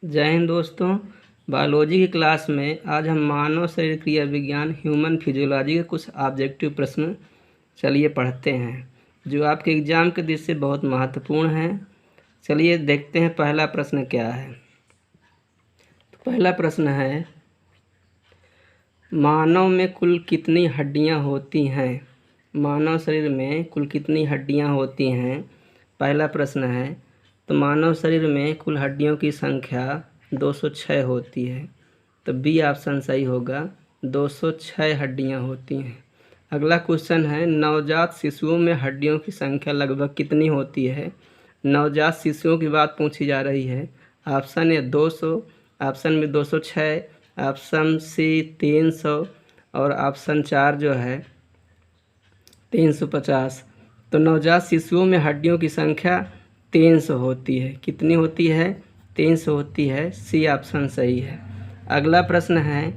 जय हिंद दोस्तों। बायोलॉजी की क्लास में आज हम मानव शरीर क्रिया विज्ञान ह्यूमन फिजियोलॉजी के कुछ ऑब्जेक्टिव प्रश्न चलिए पढ़ते हैं जो आपके एग्ज़ाम के दृष्टि से बहुत महत्वपूर्ण है। चलिए देखते हैं पहला प्रश्न क्या है। तो पहला प्रश्न है, मानव में कुल कितनी हड्डियां होती हैं? मानव शरीर में कुल कितनी हड्डियां होती हैं? पहला प्रश्न है। तो मानव शरीर में कुल हड्डियों की संख्या 206 होती है। तो बी ऑप्शन सही होगा, 206 हड्डियां होती हैं। अगला क्वेश्चन है, नवजात शिशुओं में हड्डियों की संख्या लगभग कितनी होती है? नवजात शिशुओं की बात पूछी जा रही है। Option A 200, option B 206, option C 300 और ऑप्शन 4 जो है 350। तो नवजात शिशुओं में हड्डियों की संख्या 300 होती है। कितनी होती है? 300 होती है। सी ऑप्शन सही है। अगला प्रश्न है,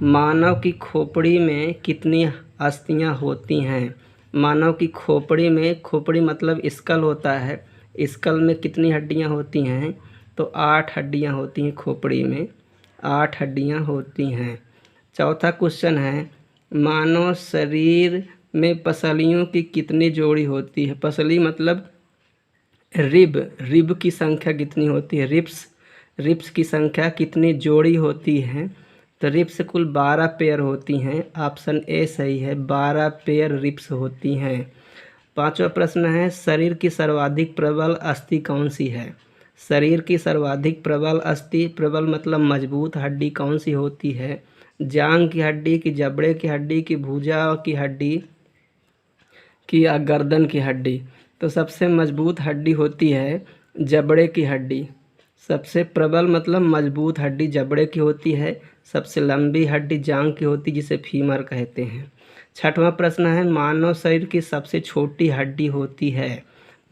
मानव की खोपड़ी में कितनी अस्थियां होती हैं? मानव की खोपड़ी में, खोपड़ी मतलब स्कल होता है, स्कल में कितनी हड्डियां होती हैं? तो 8 हड्डियां होती हैं खोपड़ी में, 8 हड्डियां होती हैं। चौथा क्वेश्चन है, मानव शरीर में पसलियों की कितनी जोड़ी होती है? पसली मतलब रिब की संख्या कितनी होती है? रिब्स की संख्या कितनी जोड़ी होती है? तो रिब्स कुल 12 पेयर होती हैं। ऑप्शन ए सही है, 12 पेयर रिब्स होती हैं। पांचवा प्रश्न है, शरीर की सर्वाधिक प्रबल अस्थि कौन सी है? शरीर की सर्वाधिक प्रबल अस्थि, प्रबल मतलब मजबूत हड्डी कौन सी होती है? जांघ की हड्डी, की जबड़े की हड्डी, की भुजा की हड्डी, की गर्दन की हड्डी? तो सबसे मजबूत हड्डी होती है जबड़े की हड्डी। सबसे प्रबल मतलब मजबूत हड्डी जबड़े की होती है। सबसे लंबी हड्डी जांघ की होती है, जिसे फीमर कहते हैं। छठवां प्रश्न है, मानव शरीर की सबसे छोटी हड्डी होती है।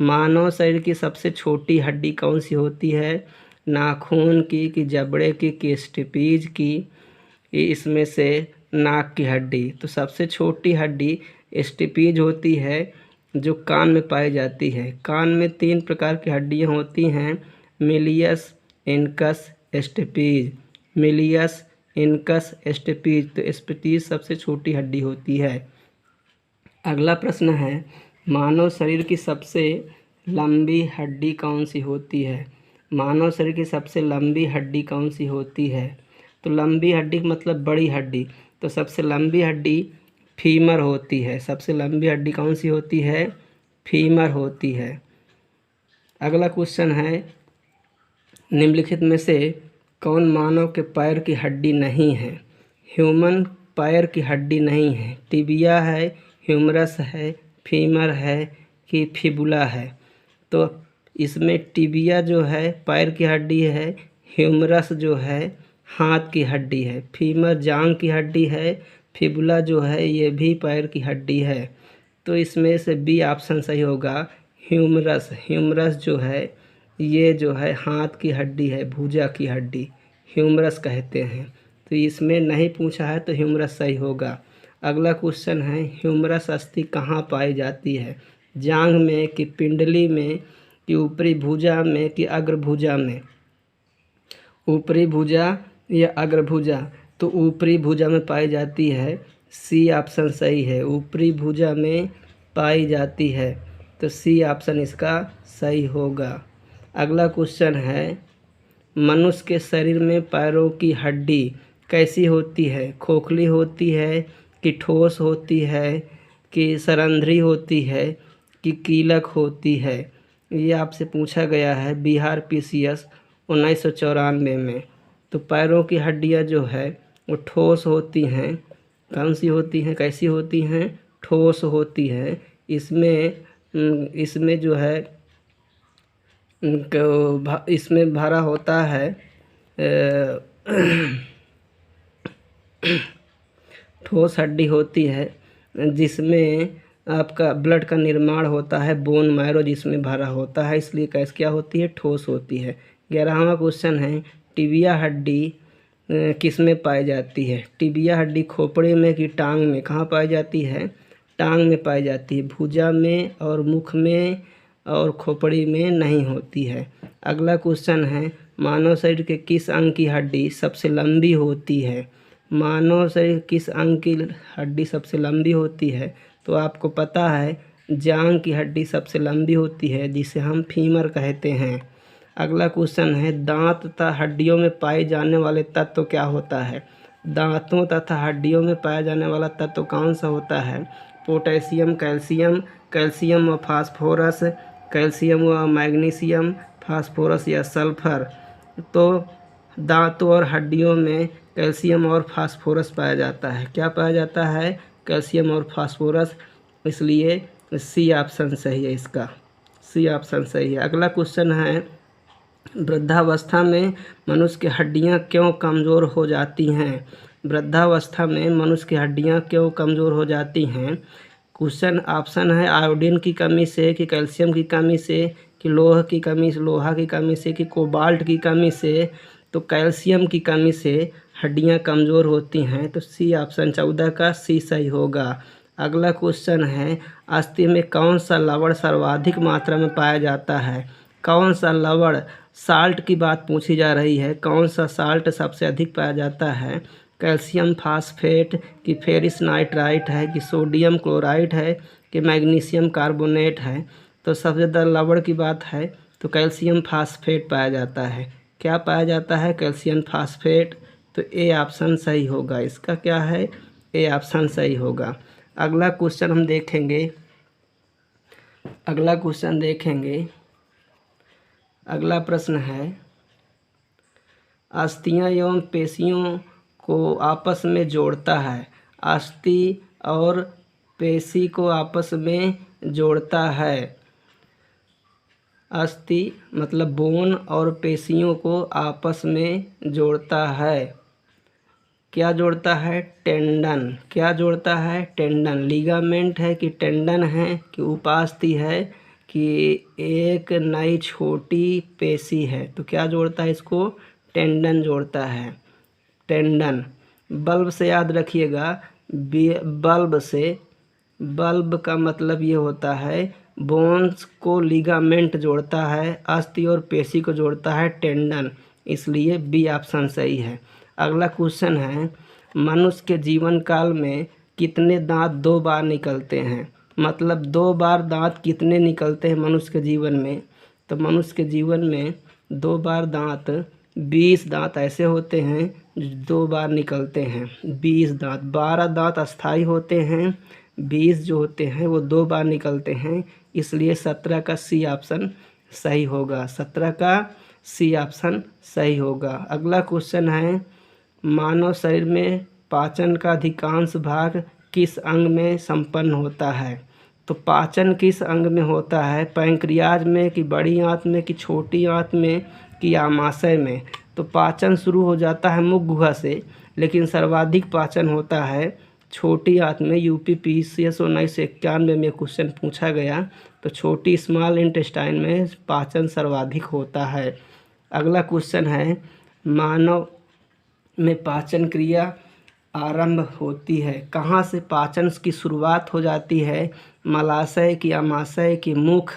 मानव शरीर की सबसे छोटी हड्डी कौन सी होती है? नाखून की, जबड़े की स्टेपीज की, इसमें से नाक की हड्डी। तो सबसे छोटी हड्डी स्टेपीज होती है, जो कान में पाई जाती है। कान में 3 प्रकार की हड्डियां होती हैं, malleus, incus, stapes. Malleus, incus, stapes. तो स्टेपीज सबसे छोटी हड्डी होती है। अगला प्रश्न है, मानव शरीर की सबसे लंबी हड्डी कौन सी होती है? मानव शरीर की सबसे लंबी हड्डी कौन सी होती है? तो लंबी हड्डी मतलब बड़ी हड्डी, तो सबसे लंबी हड्डी फीमर होती है। सबसे लंबी हड्डी कौन सी होती है? फीमर होती है। अगला क्वेश्चन है, निम्नलिखित में से कौन मानव के पैर की हड्डी नहीं है? ह्यूमन पैर की हड्डी नहीं है। टिबिया है, ह्यूमरस है, फीमर है, कि फिबुला है? तो इसमें टिबिया जो है पैर की हड्डी है, ह्यूमरस जो है हाथ की हड्डी है, फीमर जांघ की हड्डी है, फिबुला जो है ये भी पैर की हड्डी है। तो इसमें से बी ऑप्शन सही होगा, ह्यूमरस। ह्यूमरस जो है ये जो है हाथ की हड्डी है, भुजा की हड्डी, ह्यूमरस कहते हैं। तो इसमें नहीं पूछा है, तो ह्यूमरस सही होगा। अगला क्वेश्चन है, ह्यूमरस अस्थि कहाँ पाई जाती है? जांघ में, कि पिंडली में, कि ऊपरी भुजा में, कि अग्र भुजा में? ऊपरी भुजा या अग्र भुजा? तो ऊपरी भुजा में पाई जाती है। सी ऑप्शन सही है, ऊपरी भुजा में पाई जाती है। तो सी ऑप्शन इसका सही होगा। अगला क्वेश्चन है, मनुष्य के शरीर में पैरों की हड्डी कैसी होती है? खोखली होती है, कि ठोस होती है, कि सरंध्री होती है, कि कीलक होती है? ये आपसे पूछा गया है बिहार पीसीएस 1994 में। तो पैरों की हड्डियां जो है वो ठोस होती हैं। कौन सी होती हैं, कैसी होती हैं? ठोस होती है। इसमें जो है इसमें भरा होता है ठोस हड्डी होती है, जिसमें आपका ब्लड का निर्माण होता है, बोन मैरो जिसमें भरा होता है, इसलिए कैसे क्या होती है? ठोस होती है। 11वां क्वेश्चन है, टिबिया हड्डी किस में पाई जाती है? टिबिया हड्डी खोपड़ी में, कि टांग में? कहाँ पाई जाती है? टांग में पाई जाती है, भुजा में और मुख में और खोपड़ी में नहीं होती है। अगला क्वेश्चन है, मानव शरीर के किस अंग की हड्डी सबसे लंबी होती है? मानव शरीर किस अंग की हड्डी सबसे लंबी होती है? तो आपको पता है जांघ की हड्डी सबसे लंबी होती है, जिसे हम फीमर कहते हैं। अगला क्वेश्चन है, दांत तथा हड्डियों में पाए जाने वाले तत्व क्या होता है? दांतों तथा हड्डियों में पाया जाने वाला तत्व कौन सा होता है? पोटेशियम, कैल्शियम, कैल्शियम व फास्फोरस, कैल्शियम व मैग्नीशियम, फास्फोरस या सल्फर। तो दांतों और हड्डियों में कैल्शियम और फास्फोरस पाया जाता है। क्या पाया जाता है? कैल्शियम और फास्फोरस, इसलिए सी ऑप्शन सही है इसका, सी ऑप्शन सही है। अगला क्वेश्चन है, वृद्धावस्था में मनुष्य की हड्डियां क्यों कमज़ोर हो जाती हैं? वृद्धावस्था में मनुष्य की हड्डियां क्यों कमज़ोर हो जाती हैं? क्वेश्चन ऑप्शन है आयोडीन की कमी से, कि कैल्शियम की कमी से, कि लोहा की कमी से, कि कोबाल्ट की कमी से। तो कैल्शियम की कमी से हड्डियां कमज़ोर होती हैं, तो सी ऑप्शन 14 का सी सही होगा। अगला क्वेश्चन है, अस्थि में कौन सा लवण सर्वाधिक मात्रा में पाया जाता है? कौन सा लवण, साल्ट की बात पूछी जा रही है, कौन सा साल्ट सबसे अधिक पाया जाता है? कैल्शियम फास्फेट, कि फेरिस नाइट्राइट है, कि सोडियम क्लोराइड है, कि मैग्नीशियम कार्बोनेट है। तो सबसे ज़्यादा लवण की बात है तो कैल्शियम फास्फेट पाया जाता है। क्या पाया जाता है? Calcium phosphate. तो ए ऑप्शन सही होगा, इसका क्या है? ए ऑप्शन सही होगा। अगला क्वेश्चन हम देखेंगे, अगला क्वेश्चन देखेंगे। अगला प्रश्न है, अस्थियां एवं पेशियों को आपस में जोड़ता है। अस्थि और पेशी को आपस में जोड़ता है। अस्थि मतलब बोन और पेशियों को आपस में जोड़ता है। क्या जोड़ता है? टेंडन। क्या जोड़ता है? टेंडन। लिगामेंट है कि टेंडन है कि उपास्थि है कि एक नई छोटी पेशी है? तो क्या जोड़ता है इसको? टेंडन जोड़ता है, टेंडन। बल्ब से याद रखिएगा, बल्ब से, बल्ब का मतलब ये होता है बोन्स को लिगामेंट जोड़ता है, अस्थि और पेशी को जोड़ता है टेंडन, इसलिए बी ऑप्शन सही है। अगला क्वेश्चन है, मनुष्य के जीवन काल में कितने दांत 2 बार निकलते हैं? मतलब 2 बार दांत कितने निकलते हैं मनुष्य के जीवन में? तो मनुष्य के जीवन में 2 बार दांत, 20 दांत ऐसे होते हैं जो 2 बार निकलते हैं। 20 दांत, 12 दांत अस्थाई होते हैं, 20 जो होते हैं वो 2 बार निकलते हैं, इसलिए 17 का सी ऑप्शन सही होगा। 17 का सी ऑप्शन सही होगा। अगला क्वेश्चन है, मानव शरीर में पाचन का अधिकांश भाग किस अंग में संपन्न होता है? तो पाचन किस अंग में होता है? पैंक्रियाज में, कि बड़ी आंत में, कि छोटी आंत में, कि आमाशय में? तो पाचन शुरू हो जाता है मुख गुहा से, लेकिन सर्वाधिक पाचन होता है छोटी आंत में। UPPCS 1991 में क्वेश्चन पूछा गया, तो छोटी स्मॉल इंटेस्टाइन में पाचन सर्वाधिक होता है। अगला क्वेश्चन है, मानव में पाचन क्रिया आरंभ होती है कहाँ से? पाचन की शुरुआत हो जाती है मलाशय, की आमाशय, की मुख,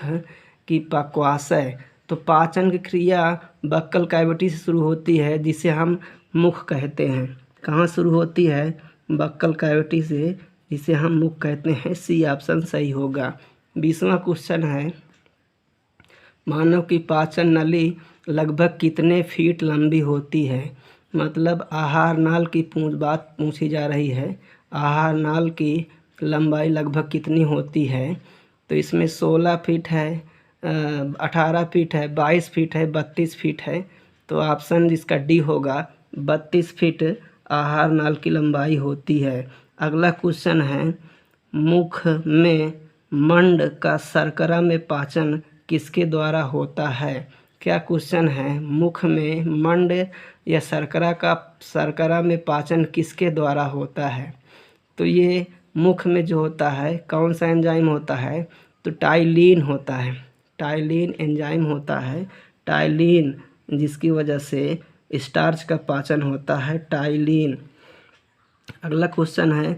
की पक्वाशय? तो पाचन की क्रिया बक्कल कैविटी से शुरू होती है, जिसे हम मुख कहते हैं। कहाँ शुरू होती है? बक्कल कैविटी से, जिसे हम मुख कहते हैं। सी ऑप्शन सही होगा। 20वां क्वेश्चन है, मानव की पाचन नली लगभग कितने फीट लंबी होती है? मतलब आहार नाल की बात पूछी जा रही है। आहार नाल की लंबाई लगभग कितनी होती है? तो इसमें 16 फीट है, 18 फीट है, 22 फीट है, 32 फीट है। तो ऑप्शन जिसका डी होगा, 32 फीट आहार नाल की लंबाई होती है। अगला क्वेश्चन है, मुख में मंड का शर्करा में पाचन किसके द्वारा होता है? क्या क्वेश्चन है, मुख में मंड या शर्करा में पाचन किसके द्वारा होता है? तो ये मुख में जो होता है कौन सा एंजाइम होता है? तो टाइलिन होता है, टाइलिन एंजाइम होता है। टाइलिन जिसकी वजह से स्टार्च का पाचन होता है, टाइलिन। अगला क्वेश्चन है,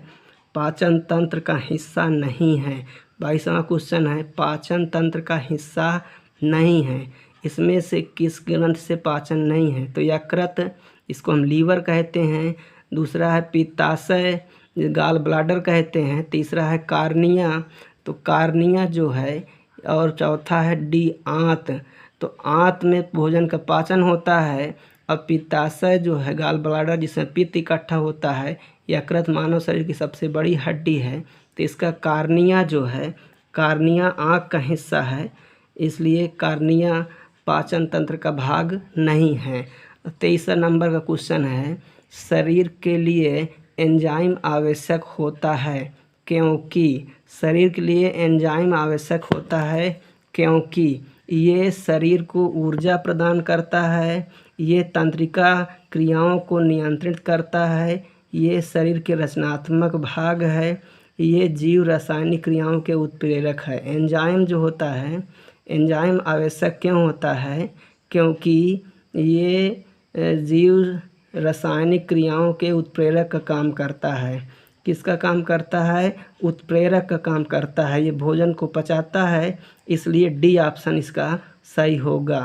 पाचन तंत्र का हिस्सा नहीं है। 22वां क्वेश्चन है, पाचन तंत्र का हिस्सा नहीं है, इसमें से किस ग्रंथ से पाचन नहीं है? तो यकृत, इसको हम लीवर कहते हैं। दूसरा है पित्ताशय, गाल ब्लाडर कहते हैं। तीसरा है कार्निया, तो कार्निया जो है। और चौथा है डी आंत, तो आंत में भोजन का पाचन होता है। और पित्ताशय जो है गाल ब्लाडर जिसमें पित्त इकट्ठा होता है। यकृत मानव शरीर की सबसे बड़ी हड्डी है, तो इसका कार्निया जो है, कार्निया आँख का हिस्सा है, इसलिए कार्निया पाचन तंत्र का भाग नहीं है। 23 नंबर का क्वेश्चन है, शरीर के लिए एंजाइम आवश्यक होता है क्योंकि, शरीर के लिए एंजाइम आवश्यक होता है क्योंकि ये शरीर को ऊर्जा प्रदान करता है, ये तंत्रिका क्रियाओं को नियंत्रित करता है, ये शरीर के रचनात्मक भाग है, ये जीव रासायनिक क्रियाओं के उत्प्रेरक है। एंजाइम जो होता है, एंजाइम आवश्यक क्यों होता है? क्योंकि ये जीव रासायनिक क्रियाओं के उत्प्रेरक का काम करता है। किसका काम करता है? उत्प्रेरक का काम करता है। ये भोजन को पचाता है, इसलिए डी ऑप्शन इसका सही होगा।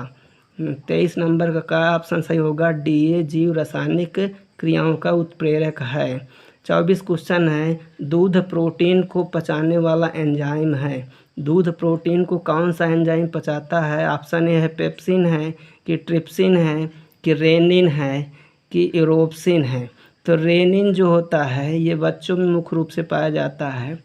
23 नंबर का ऑप्शन सही होगा डी, ये जीव रासायनिक क्रियाओं का उत्प्रेरक है। 24 क्वेश्चन है, दूध प्रोटीन को पचाने वाला एंजाइम है। दूध प्रोटीन को कौन सा एंजाइम पचाता है? ऑप्शन ए है पेप्सिन है, कि ट्रिप्सिन है, कि रेनिन है, कि यूरोप्सिन है। तो रेनिन जो होता है ये बच्चों में मुख्य रूप से पाया जाता है।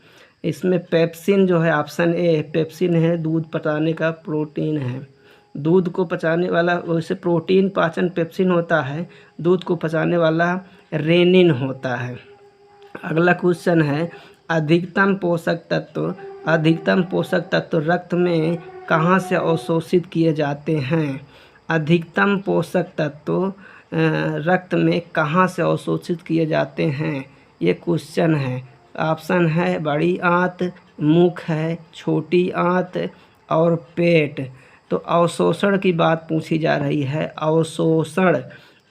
इसमें पेप्सिन जो है, ऑप्शन ए पेप्सिन है, दूध पचाने का प्रोटीन है। दूध को पचाने वाला, वैसे प्रोटीन पाचन पेप्सिन होता है, दूध को पचाने वाला रेनिन होता है। अगला क्वेश्चन है, अधिकतम पोषक तत्व रक्त में कहाँ से अवशोषित किए जाते हैं? अधिकतम पोषक तत्व रक्त में कहाँ से अवशोषित किए जाते हैं, ये क्वेश्चन है। ऑप्शन है बड़ी आंत, मुख है, छोटी आंत और पेट। तो अवशोषण की बात पूछी जा रही है। अवशोषण,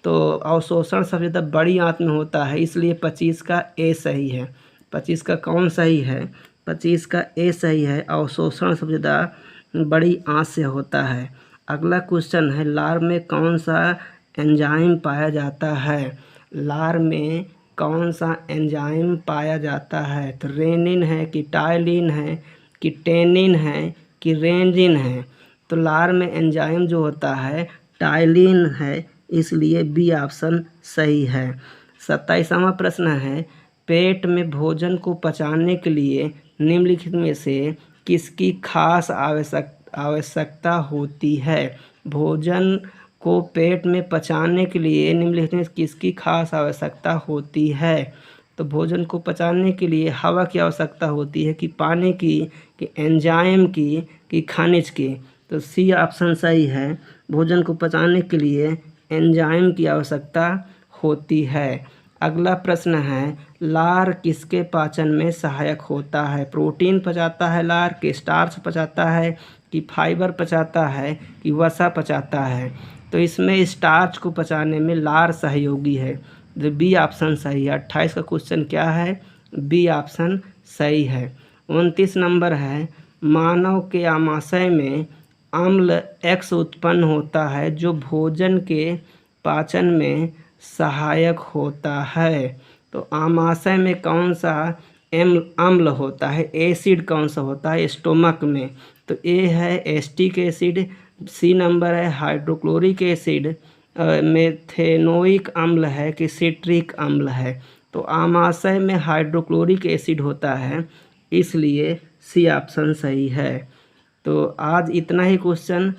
तो अवशोषण सबसे ज़्यादा बड़ी आंत में होता है, इसलिए 25 का ए सही है। 25 का कौन सही है? 25 का ए सही है। अवशोषण सबसे ज़्यादा बड़ी आंत से होता है। अगला क्वेश्चन है, लार में कौन सा एंजाइम पाया जाता है? लार में कौन सा एंजाइम पाया जाता है? तो रेनिन है, कि टायलिन है, कि टेनिन है, कि रेंजिन है। तो लार में एंजाइम जो होता है टायलिन है, इसलिए बी ऑप्शन सही है। 27वां प्रश्न है, पेट में भोजन को पचाने के लिए निम्नलिखित में से किसकी खास आवश्यकता होती है? भोजन को पेट में पचाने के लिए निम्नलिखित में किसकी खास आवश्यकता होती है? तो भोजन को पचाने के लिए हवा की आवश्यकता होती है, कि पानी की, कि एंजाइम की, कि खनिज की। तो सी ऑप्शन सही है। भोजन को पचाने के लिए एंजाइम की आवश्यकता होती है। अगला प्रश्न है, लार किसके पाचन में सहायक होता है? प्रोटीन पचाता है लार, कि स्टार्च पचाता है, कि फाइबर पचाता है, कि वसा पचाता है? तो इसमें स्टार्च को पचाने में लार सहयोगी है, तो बी ऑप्शन सही है। 28 का क्वेश्चन क्या है? बी ऑप्शन सही है। 29 नंबर है, मानव के आमाशय में अम्ल X उत्पन्न होता है जो भोजन के पाचन में सहायक होता है। तो आमाशय में कौन सा अम्ल होता है? एसिड कौन सा होता है स्टोमक में? तो ए है एस्टिक एसिड, सी नंबर है हाइड्रोक्लोरिक एसिड, मेथेनोइक अम्ल है, कि सिट्रिक अम्ल है? तो आमाशय में हाइड्रोक्लोरिक एसिड होता है, इसलिए सी ऑप्शन सही है। तो आज इतना ही क्वेश्चन,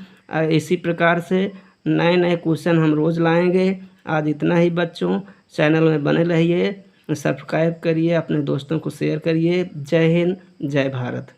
इसी प्रकार से नए नए क्वेश्चन हम रोज़ लाएंगे। आज इतना ही बच्चों, चैनल में बने रहिए, सब्सक्राइब करिए, अपने दोस्तों को शेयर करिए। जय हिंद, जय भारत।